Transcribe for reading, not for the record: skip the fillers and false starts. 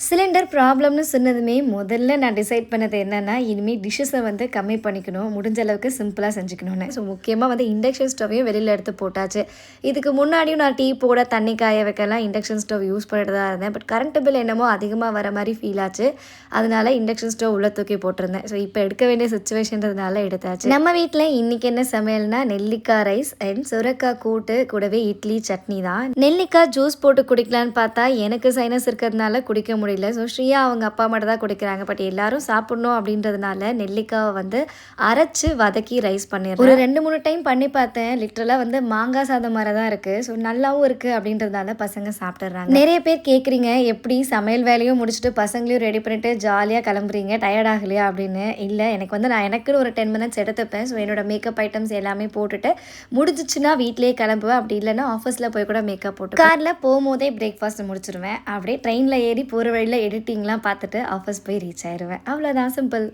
Cylinder ப்ராப்ளம்னு சொன்னதுமே முதல்ல நான் டிசைட் பண்ணது என்னன்னா, இனிமேல் டிஷ்ஷஸை வந்து கம்மி பண்ணிக்கணும். முடிஞ்ச அளவுக்கு சிம்பிளா செஞ்சுக்கணும்னு. ஸோ முக்கியமா வந்து இண்டக்ஷன் ஸ்டவ்வையும் வெளியில எடுத்து போட்டாச்சு. இதுக்கு முன்னாடியும் நான் டீ போட, தண்ணி காய வைக்கலாம் இண்டக்ஷன் ஸ்டவ் யூஸ் பண்ணிட்டு தான் இருந்தேன். பட் கரண்ட் பில் என்னமோ அதிகமா வர மாரி ஃபீல் ஆச்சு. அதனால இண்டக்ஷன் ஸ்டவ் உள்ள தூக்கி போட்டிருந்தேன். ஸோ இப்போ எடுக்க வேண்டிய சிச்சுவேஷன்றதுனால எடுத்தாச்சு. நம்ம வீட்ல இன்னைக்கு என்ன சமையல்னா, நெல்லிக்காய் ரைஸ் அண்ட் சுரக்காய் கூட்டு கூடவே இட்லி, சட்னி தான். நெல்லிக்காய் ஜூஸ் போட்டு குடிக்கலான்னு பார்த்தா, எனக்கு சைனஸ் இருக்கிறதுனால குடிக்க முடியல. ஸோ ஸ்ரீயா அவங்க அப்பா மட்டும் தான் குடிக்கிறாங்க. பட் எல்லாரும் சாப்பிடணும் அப்படின்றதுனால நெல்லிக்காவை வந்து அரைச்சு வதக்கி ரைஸ் பண்ணிடுறேன். ஒரு 2-3 டைம் பண்ணி பார்த்தேன். லிட்டரலாக வந்து மாங்காய் சாதம் மாதிரி தான் இருக்குது. ஸோ நல்லாவும் இருக்குது அப்படின்றதுனால பசங்க சாப்பிட்றாங்க. நிறைய பேர் கேட்குறீங்க, எப்படி சமையல் வேலையும் முடிச்சுட்டு பசங்களையும் ரெடி பண்ணிட்டு ஜாலியாக கிளம்புறீங்க, டயர்ட் ஆகலையா அப்படின்னு. இல்லை, எனக்கு வந்து நான் எனக்குன்னு ஒரு 10 மினிட்ஸ் எடுத்துப்பேன். ஸோ என்னோட மேக்கப் ஐட்டம்ஸ் எல்லாமே போட்டுட்டு முடிஞ்சிச்சுன்னா வீட்லேயே கிளம்புவேன். அப்படி இல்லைன்னா ஆஃபீஸில் போய் கூட மேக்கப் போட்டு காரில் போகும்போதே பிரேக்ஃபாஸ்ட் முடிச்சிருவேன். அப்படியே ட்ரெயினில் ஏறி போகிற வழியில் எடிட்டிங்லாம் பார்த்துட்டு ஆஃபீஸ் போய் ரீச் ஆயிடுவேன். அவ்வளோதான், சிம்பிள்.